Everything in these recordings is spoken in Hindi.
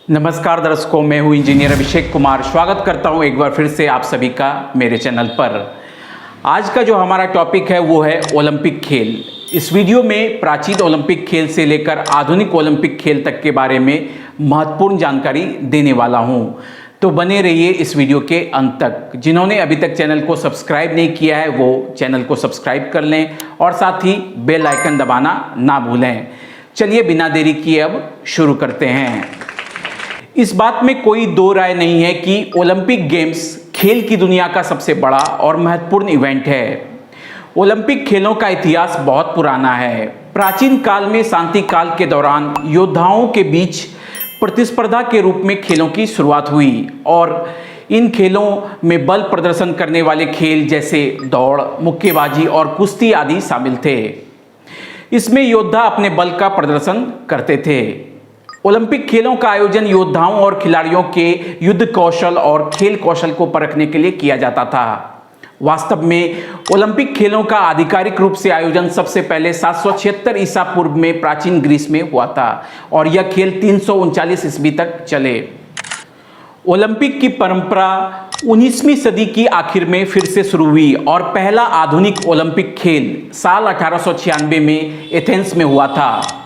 नमस्कार दर्शकों, मैं हूं इंजीनियर अभिषेक कुमार। स्वागत करता हूं एक बार फिर से आप सभी का मेरे चैनल पर। आज का जो हमारा टॉपिक है वो है ओलंपिक खेल। इस वीडियो में प्राचीन ओलंपिक खेल से लेकर आधुनिक ओलंपिक खेल तक के बारे में महत्वपूर्ण जानकारी देने वाला हूं, तो बने रहिए इस वीडियो के अंत तक। जिन्होंने अभी तक चैनल को सब्सक्राइब नहीं किया है वो चैनल को सब्सक्राइब कर लें और साथ ही बेल आइकन दबाना ना भूलें। चलिए बिना देरी किए अब शुरू करते हैं। इस बात में कोई दो राय नहीं है कि ओलंपिक गेम्स खेल की दुनिया का सबसे बड़ा और महत्वपूर्ण इवेंट है। ओलंपिक खेलों का इतिहास बहुत पुराना है। प्राचीन काल में शांति काल के दौरान योद्धाओं के बीच प्रतिस्पर्धा के रूप में खेलों की शुरुआत हुई और इन खेलों में बल प्रदर्शन करने वाले खेल जैसे दौड़, मुक्केबाजी और कुश्ती आदि शामिल थे। इसमें योद्धा अपने बल का प्रदर्शन करते थे। ओलंपिक खेलों का आयोजन योद्धाओं और खिलाड़ियों के युद्ध कौशल और खेल कौशल को परखने के लिए किया जाता था। वास्तव में ओलंपिक खेलों का आधिकारिक रूप से आयोजन सबसे पहले 776 ईसा पूर्व में प्राचीन ग्रीस में हुआ था और यह खेल 339 ईस्वी तक चले। ओलंपिक की परंपरा 19वीं सदी की आखिर में फिर से शुरू हुई और पहला आधुनिक ओलंपिक खेल साल 1896 में एथेंस में हुआ था।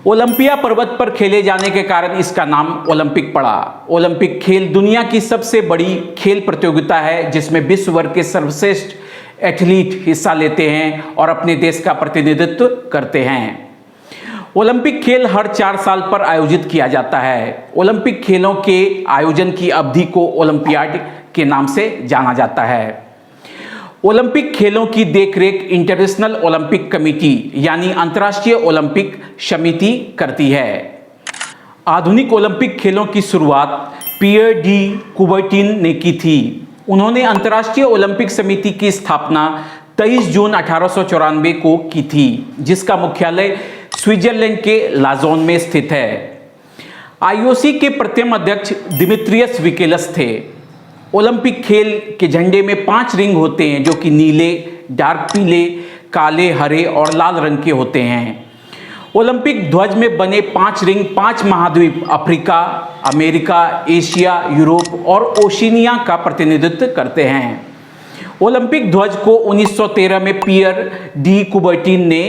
ओलंपिया पर्वत पर खेले जाने के कारण इसका नाम ओलंपिक पड़ा। ओलंपिक खेल दुनिया की सबसे बड़ी खेल प्रतियोगिता है जिसमें विश्व भर के सर्वश्रेष्ठ एथलीट हिस्सा लेते हैं और अपने देश का प्रतिनिधित्व करते हैं। ओलंपिक खेल हर 4 साल पर आयोजित किया जाता है। ओलंपिक खेलों के आयोजन की अवधि को ओलंपियाड के नाम से जाना जाता है। ओलंपिक खेलों की देखरेख इंटरनेशनल ओलंपिक कमेटी यानी अंतर्राष्ट्रीय ओलंपिक समिति करती है। आधुनिक ओलंपिक खेलों की शुरुआत पियर डी कुबर्टिन ने की थी। उन्होंने अंतर्राष्ट्रीय ओलंपिक समिति की स्थापना 23 जून 1894 को की थी, जिसका मुख्यालय स्विट्जरलैंड के लाजोन में स्थित है। आईओसी के प्रथम अध्यक्ष दिमित्रियस विकेलस थे। ओलंपिक खेल के झंडे में 5 रिंग होते हैं जो कि नीले, डार्क पीले, काले, हरे और लाल रंग के होते हैं। ओलंपिक ध्वज में बने 5 रिंग 5 महाद्वीप अफ्रीका, अमेरिका, एशिया, यूरोप और ओशिनिया का प्रतिनिधित्व करते हैं। ओलंपिक ध्वज को 1913 में पियर डी कुबर्टिन ने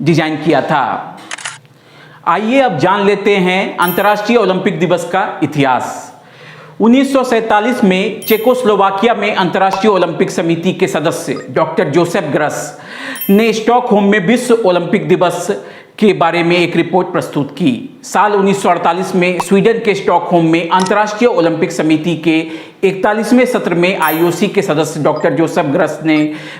डिजाइन किया था। आइए अब जान लेते हैं अंतर्राष्ट्रीय ओलंपिक दिवस का इतिहास। 1947 में चेकोस्लोवाकिया में अंतर्राष्ट्रीय ओलंपिक समिति के सदस्य डॉक्टर जोसेफ ग्रस ने स्टॉकहोम में विश्व ओलंपिक दिवस के बारे में एक रिपोर्ट प्रस्तुत की। साल 1948 में स्वीडन के स्टॉकहोम में अंतर्राष्ट्रीय ओलंपिक समिति के 41वें सत्र में आईओसी के सदस्य डॉक्टर जोसेफ ग्रस ने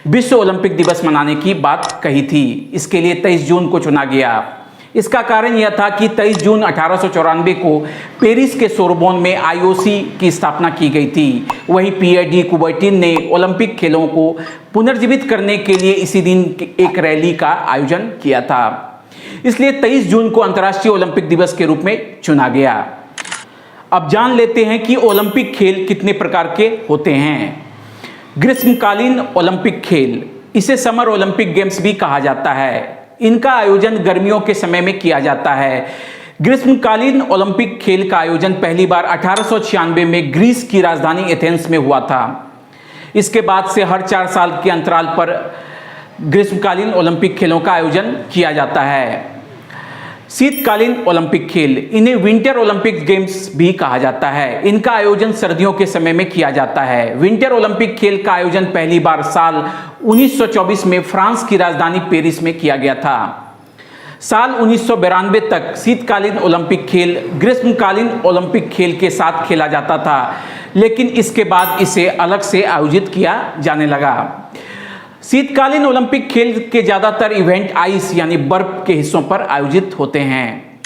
विश्व ओलंपिक दिवस मनाने की बात कही थी। इसके लिए 23 जून को चुना गया। इसका कारण यह था कि 23 जून 1894 को पेरिस के सोरबोन में आईओसी की स्थापना की गई थी। वहीं पियर डी कुबर्टिन ने ओलंपिक खेलों को पुनर्जीवित करने के लिए इसी दिन एक रैली का आयोजन किया था। इसलिए 23 जून को अंतर्राष्ट्रीय ओलंपिक दिवस के रूप में चुना गया। अब जान लेते हैं कि ओलंपिक खेल कितने प्रकार के होते हैं। ग्रीष्मकालीन ओलंपिक खेल, इसे समर ओलंपिक गेम्स भी कहा जाता है। इनका आयोजन गर्मियों के समय में किया जाता है। ग्रीष्मकालीन ओलंपिक खेल का आयोजन पहली बार 1896 में ग्रीस की राजधानी एथेंस में हुआ था। इसके बाद से हर 4 साल के अंतराल पर ग्रीष्मकालीन ओलंपिक खेलों का आयोजन किया जाता है। शीतकालीन ओलंपिक खेल, इन्हें विंटर ओलंपिक गेम्स भी कहा जाता है। इनका आयोजन सर्दियों के समय में किया जाता है। विंटर ओलंपिक खेल का आयोजन पहली बार साल 1924 में फ्रांस की राजधानी पेरिस में किया गया था। साल 1992 तक शीतकालीन ओलंपिक खेल ग्रीष्मकालीन ओलंपिक खेल के साथ खेला जाता था, लेकिन इसके बाद इसे अलग से आयोजित किया जाने लगा। शीतकालीन ओलंपिक खेल के ज़्यादातर इवेंट आइस यानी बर्फ के हिस्सों पर आयोजित होते हैं।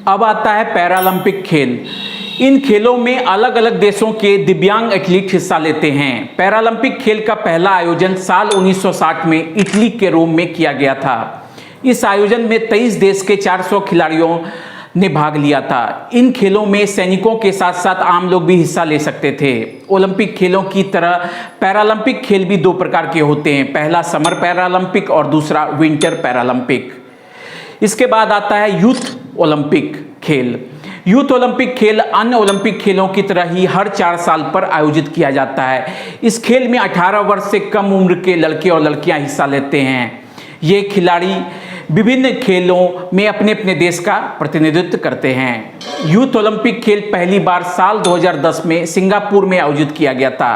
अब आता है पैरालंपिक खेल। इन खेलों में अलग अलग देशों के दिव्यांग एथलीट हिस्सा लेते हैं। पैरालंपिक खेल का पहला आयोजन साल 1960 में इटली के रोम में किया गया था। इस आयोजन में 23 देश के 400 खिलाड़ियों ने भाग लिया था। इन खेलों में सैनिकों के साथ साथ आम लोग भी हिस्सा ले सकते थे। ओलंपिक खेलों की तरह पैरालंपिक खेल भी 2 प्रकार के होते हैं, पहला समर पैरालंपिक और दूसरा विंटर पैरालंपिक। इसके बाद आता है यूथ ओलंपिक खेल। यूथ ओलंपिक खेल अन्य ओलंपिक खेलों की तरह ही हर 4 साल पर आयोजित किया जाता है। इस खेल में 18 वर्ष से कम उम्र के लड़के और लड़कियां हिस्सा लेते हैं। ये खिलाड़ी विभिन्न खेलों में अपने अपने देश का प्रतिनिधित्व करते हैं। यूथ ओलंपिक खेल पहली बार साल 2010 में सिंगापुर में आयोजित किया गया था।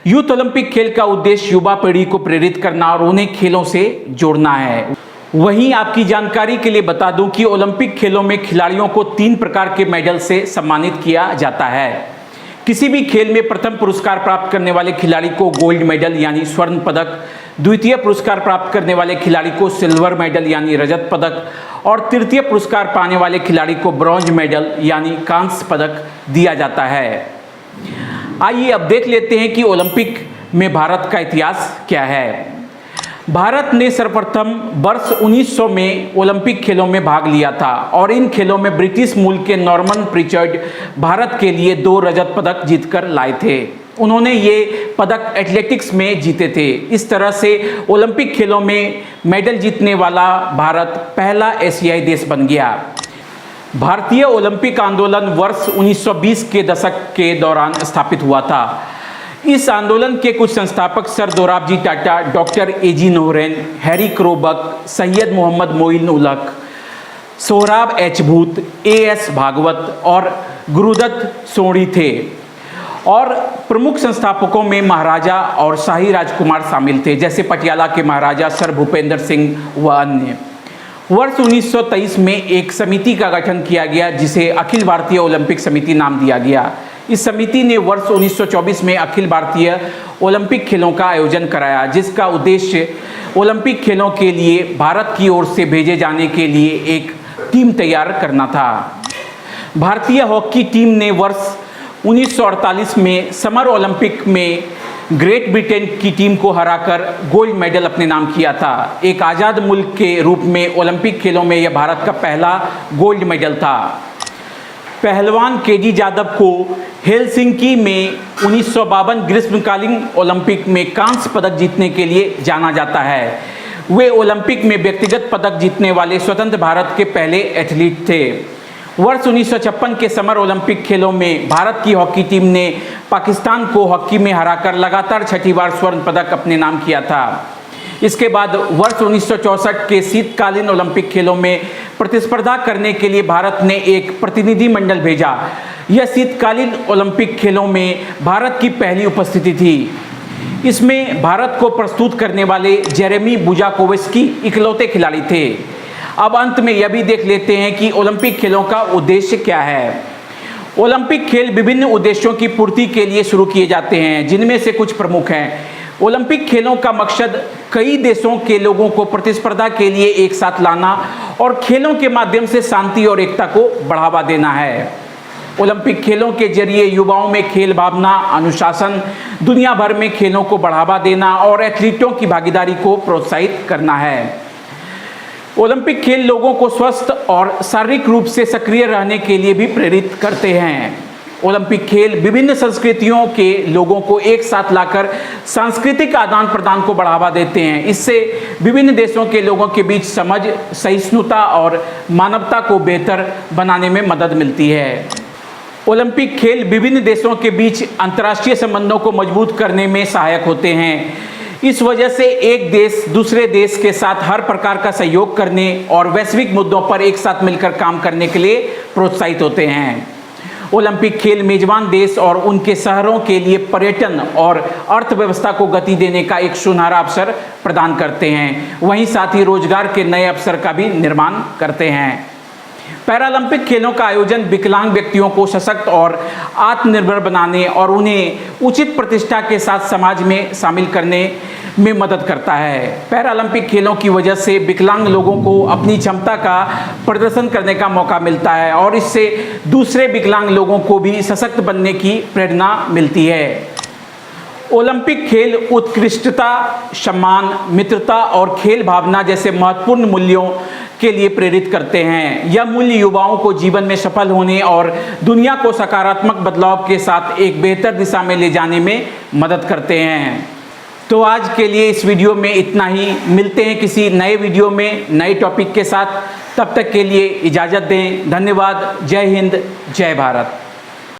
यूथ ओलंपिक खेल का उद्देश्य युवा पीढ़ी को प्रेरित करना और उन्हें खेलों से जोड़ना है। वहीं आपकी जानकारी के लिए बता दूं कि ओलंपिक खेलों में खिलाड़ियों को 3 प्रकार के मेडल से सम्मानित किया जाता है। किसी भी खेल में प्रथम पुरस्कार प्राप्त करने वाले खिलाड़ी को गोल्ड मेडल यानी स्वर्ण पदक, द्वितीय पुरस्कार प्राप्त करने वाले खिलाड़ी को सिल्वर मेडल यानी रजत पदक और तृतीय पुरस्कार पाने वाले खिलाड़ी को ब्रॉन्ज मेडल यानी कांस्य पदक दिया जाता है। आइए अब देख लेते हैं कि ओलंपिक में भारत का इतिहास क्या है। भारत ने सर्वप्रथम वर्ष 1900 में ओलंपिक खेलों में भाग लिया था और इन खेलों में ब्रिटिश मूल के नॉर्मन प्रिचर्ड भारत के लिए 2 रजत पदक जीतकर लाए थे। उन्होंने ये पदक एथलेटिक्स में जीते थे। इस तरह से ओलंपिक खेलों में मेडल जीतने वाला भारत पहला एशियाई देश बन गया। भारतीय ओलंपिक आंदोलन वर्ष 1920 के दशक के दौरान स्थापित हुआ था। इस आंदोलन के कुछ संस्थापक सर दोराबजी टाटा, डॉक्टर एजी नोरेन, हैरी क्रोबक, सैयद मोहम्मद मोइन उलक, सोहराब एच भूत, एएस भागवत और गुरुदत्त सोढ़ी थे और प्रमुख संस्थापकों में महाराजा और शाही राजकुमार शामिल थे, जैसे पटियाला के महाराजा सर भूपेंद्र सिंह व अन्य। वर्ष 1923 में एक समिति का गठन किया गया जिसे अखिल भारतीय ओलंपिक समिति नाम दिया गया। इस समिति ने वर्ष 1924 में अखिल भारतीय ओलंपिक खेलों का आयोजन कराया, जिसका उद्देश्य ओलंपिक खेलों के लिए भारत की ओर से भेजे जाने के लिए एक टीम तैयार करना था। भारतीय हॉकी टीम ने वर्ष 1948 में समर ओलंपिक में ग्रेट ब्रिटेन की टीम को हराकर गोल्ड मेडल अपने नाम किया था। एक आज़ाद मुल्क के रूप में ओलंपिक खेलों में यह भारत का पहला गोल्ड मेडल था। पहलवान केडी जादव को हेलसिंकी में 1952 ग्रीष्मकालीन ओलंपिक में कांस्य पदक जीतने के लिए जाना जाता है। वे ओलंपिक में व्यक्तिगत पदक जीतने वाले स्वतंत्र भारत के पहले एथलीट थे। वर्ष 1956 के समर ओलंपिक खेलों में भारत की हॉकी टीम ने पाकिस्तान को हॉकी में हराकर लगातार 6ठी बार स्वर्ण पदक अपने नाम किया था। इसके बाद वर्ष 1964 के शीतकालीन ओलंपिक खेलों में प्रतिस्पर्धा करने के लिए भारत ने एक प्रतिनिधि मंडल भेजा। यह शीतकालीन ओलंपिक खेलों में भारत की पहली उपस्थिति थी। इसमें भारत को प्रस्तुत करने वाले जेरेमी बुजाकोविस्की इकलौते खिलाड़ी थे। अब अंत में यह भी देख लेते हैं कि ओलंपिक खेलों का उद्देश्य क्या है। ओलंपिक खेल विभिन्न उद्देश्यों की पूर्ति के लिए शुरू किए जाते हैं, जिनमें से कुछ प्रमुख हैं। ओलंपिक खेलों का मकसद कई देशों के लोगों को प्रतिस्पर्धा के लिए एक साथ लाना और खेलों के माध्यम से शांति और एकता को बढ़ावा देना है। ओलंपिक खेलों के जरिए युवाओं में खेल भावना, अनुशासन, दुनिया भर में खेलों को बढ़ावा देना और एथलीटों की भागीदारी को प्रोत्साहित करना है। ओलंपिक खेल लोगों को स्वस्थ और शारीरिक रूप से सक्रिय रहने के लिए भी प्रेरित करते हैं। ओलंपिक खेल विभिन्न संस्कृतियों के लोगों को एक साथ लाकर सांस्कृतिक आदान प्रदान को बढ़ावा देते हैं। इससे विभिन्न देशों के लोगों के बीच समझ, सहिष्णुता और मानवता को बेहतर बनाने में मदद मिलती है। ओलंपिक खेल विभिन्न देशों के बीच अंतर्राष्ट्रीय संबंधों को मजबूत करने में सहायक होते हैं। इस वजह से एक देश दूसरे देश के साथ हर प्रकार का सहयोग करने और वैश्विक मुद्दों पर एक साथ मिलकर काम करने के लिए प्रोत्साहित होते हैं। ओलंपिक खेल मेजबान देश और उनके शहरों के लिए पर्यटन और अर्थव्यवस्था को गति देने का एक सुनहरा अवसर प्रदान करते हैं। वहीं साथ ही रोजगार के नए अवसर का भी निर्माण करते हैं। पैरालंपिक खेलों का आयोजन विकलांग व्यक्तियों को सशक्त और आत्मनिर्भर बनाने और उन्हें उचित प्रतिष्ठा के साथ समाज में शामिल करने में मदद करता है। पैरालंपिक खेलों की वजह से विकलांग लोगों को अपनी क्षमता का प्रदर्शन करने का मौका मिलता है और इससे दूसरे विकलांग लोगों को भी सशक्त बनने की प्रेरणा मिलती है। ओलंपिक खेल उत्कृष्टता, सम्मान, मित्रता और खेल भावना जैसे महत्वपूर्ण मूल्यों के लिए प्रेरित करते हैं। यह मूल्य युवाओं को जीवन में सफल होने और दुनिया को सकारात्मक बदलाव के साथ एक बेहतर दिशा में ले जाने में मदद करते हैं। तो आज के लिए इस वीडियो में इतना ही। मिलते हैं किसी नए वीडियो में नए टॉपिक के साथ। तब तक के लिए इजाज़त दें। धन्यवाद। जय हिंद, जय भारत।